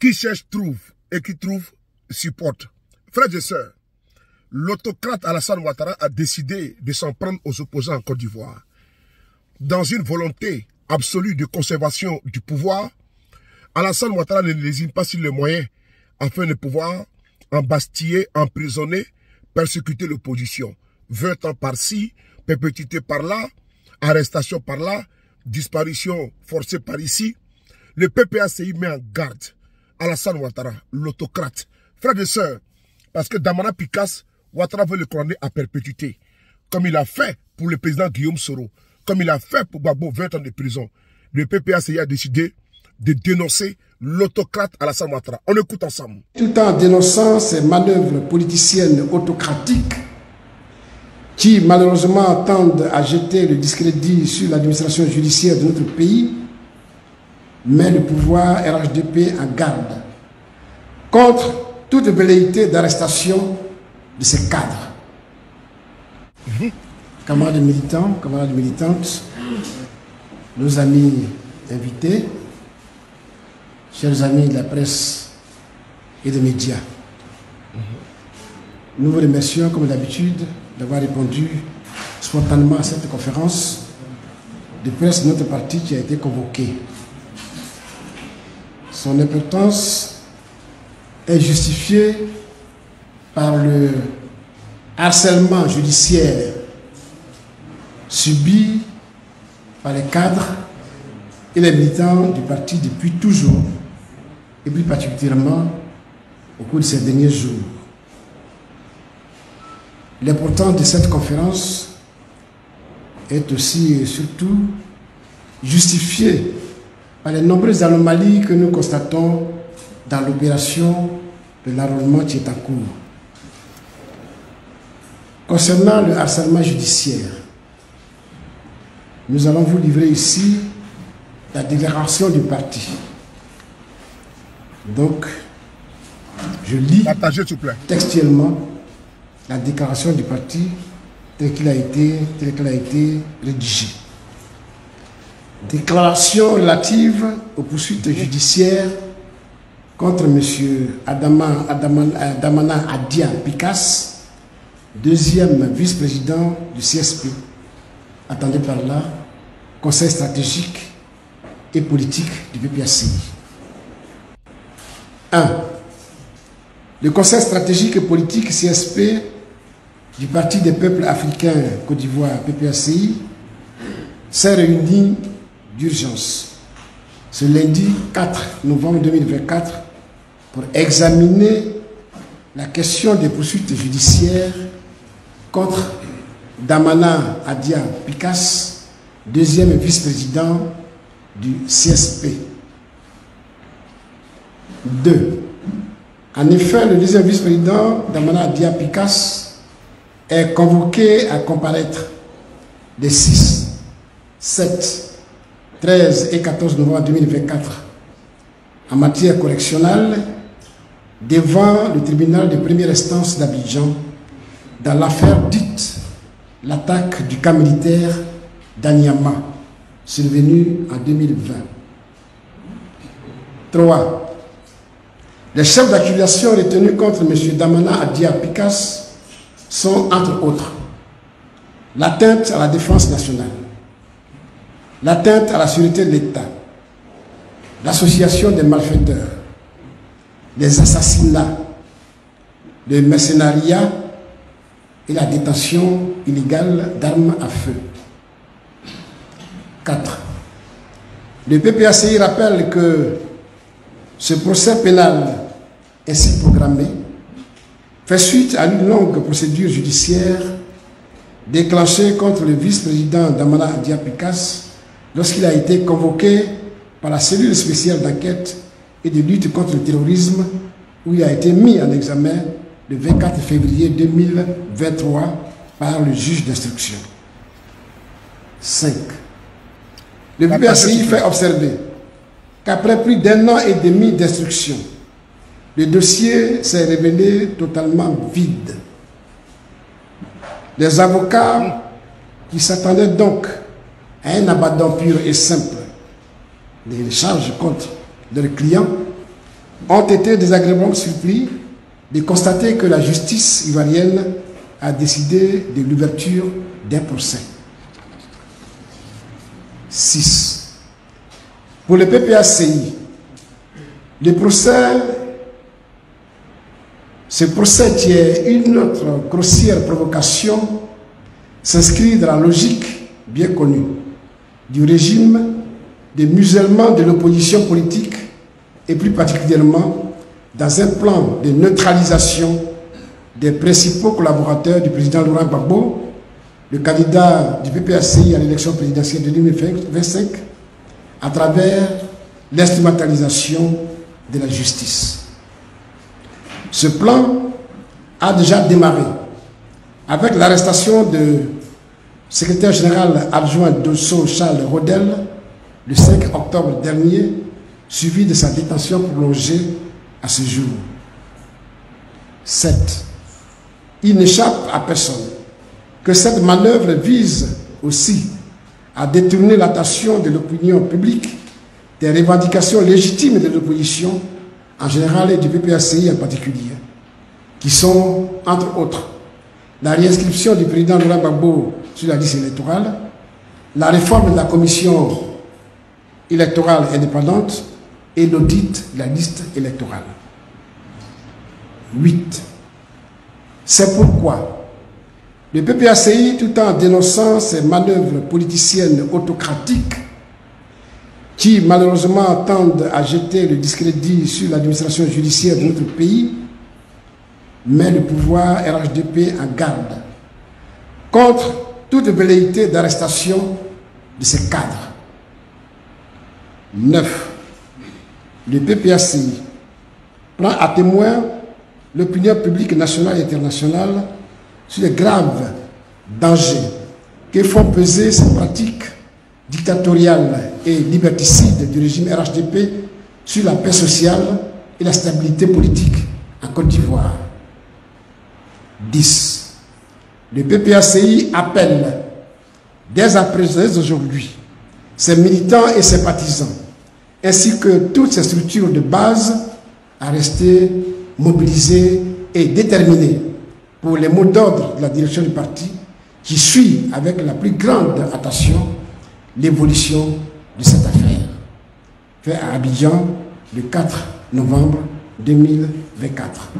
Qui cherche trouve et qui trouve supporte. Frères et sœurs, l'autocrate Alassane Ouattara a décidé de s'en prendre aux opposants en Côte d'Ivoire. Dans une volonté absolue de conservation du pouvoir, Alassane Ouattara ne lésine pas sur les moyens afin de pouvoir embastiller, emprisonner, persécuter l'opposition. 20 ans par-ci, perpétuité par-là, arrestation par-là, disparition forcée par ici. Le PPACI met en garde Alassane Ouattara, l'autocrate. Frères et sœurs, parce que Damana Picasse, Ouattara veut le couronner à perpétuité. Comme il a fait pour le président Guillaume Soro, comme il a fait pour Gbagbo 20 ans de prison. Le PPACI a décidé de dénoncer l'autocrate Alassane Ouattara. On écoute ensemble. Tout en dénonçant ces manœuvres politiciennes autocratiques qui malheureusement tendent à jeter le discrédit sur l'administration judiciaire de notre pays, met le pouvoir RHDP en garde contre toute velléité d'arrestation de ces cadres. Camarades militants, camarades militantes, nos amis invités, chers amis de la presse et des médias, nous vous remercions comme d'habitude d'avoir répondu spontanément à cette conférence de presse de notre parti qui a été convoquée. Son importance est justifiée par le harcèlement judiciaire subi par les cadres et les militants du parti depuis toujours, et plus particulièrement au cours de ces derniers jours. L'importance de cette conférence est aussi et surtout justifiée par les nombreuses anomalies que nous constatons dans l'opération de l'enrôlement qui est en cours. Concernant le harcèlement judiciaire, nous allons vous livrer ici la déclaration du parti. Donc, je lis textuellement la déclaration du parti telle qu'elle a été rédigée. Déclaration relative aux poursuites judiciaires contre M. Damana Adia Picasse, deuxième vice-président du CSP. Attendez par là, Conseil stratégique et politique du PPACI. 1. Le Conseil stratégique et politique CSP du Parti des peuples africains Côte d'Ivoire PPACI s'est réuni d'urgence ce lundi 4 novembre 2024 pour examiner la question des poursuites judiciaires contre Damana Adia Picasse, deuxième vice-président du CSP. 2. En effet, le deuxième vice-président Damana Adia Picasse est convoqué à comparaître les 6, 7, 13 et 14 novembre 2024 en matière correctionnelle devant le tribunal de première instance d'Abidjan dans l'affaire dite l'attaque du camp militaire d'Anyama, survenue en 2020. 3. Les chefs d'accusation retenus contre M. Damana Adia Picasse sont, entre autres, l'atteinte à la défense nationale, l'atteinte à la sûreté de l'État, l'association des malfaiteurs, les assassinats, le mercenariat et la détention illégale d'armes à feu. 4. Le PPACI rappelle que ce procès pénal ainsi programmé fait suite à une longue procédure judiciaire déclenchée contre le vice-président Damana Adia Picasse lorsqu'il a été convoqué par la cellule spéciale d'enquête et de lutte contre le terrorisme, où il a été mis en examen le 24 février 2023 par le juge d'instruction. 5. Le PPACI fait observer qu'après plus d'1 an et demi d'instruction, le dossier s'est révélé totalement vide. Les avocats qui s'attendaient donc à un abattement pur et simple des charges contre leurs clients ont été désagréablement surpris de constater que la justice ivoirienne a décidé de l'ouverture d'un procès. 6. Pour le PPACI, ce procès qui est une autre grossière provocation s'inscrit dans la logique bien connue du régime de musellement de l'opposition politique et plus particulièrement dans un plan de neutralisation des principaux collaborateurs du président Laurent Gbagbo, le candidat du PPACI à l'élection présidentielle de 2025, à travers l'instrumentalisation de la justice. Ce plan a déjà démarré avec l'arrestation du secrétaire général adjoint d'Osso Charles Rodel le 5 octobre dernier, suivi de sa détention prolongée à ce jour. 7. Il n'échappe à personne que cette manœuvre vise aussi à détourner l'attention de l'opinion publique des revendications légitimes de l'opposition en général et du PPACI en particulier, qui sont, entre autres, la réinscription du président Laurent Gbagbo sur la liste électorale, la réforme de la commission électorale indépendante et l'audit de la liste électorale. 8. C'est pourquoi le PPACI, tout en dénonçant ces manœuvres politiciennes autocratiques qui malheureusement tendent à jeter le discrédit sur l'administration judiciaire de notre pays, met le pouvoir RHDP en garde contre toute velléité d'arrestation de ces cadres. 9. Le PPACI prend à témoin l'opinion publique nationale et internationale sur les graves dangers que font peser ces pratiques dictatoriales et liberticides du régime RHDP sur la paix sociale et la stabilité politique en Côte d'Ivoire. 10. Le PPACI appelle dès aujourd'hui ses militants et ses partisans, ainsi que toutes ces structures de base, à rester mobilisés et déterminés pour les mots d'ordre de la direction du parti qui suit avec la plus grande attention l'évolution de cette affaire. Fait à Abidjan le 4 novembre 2024.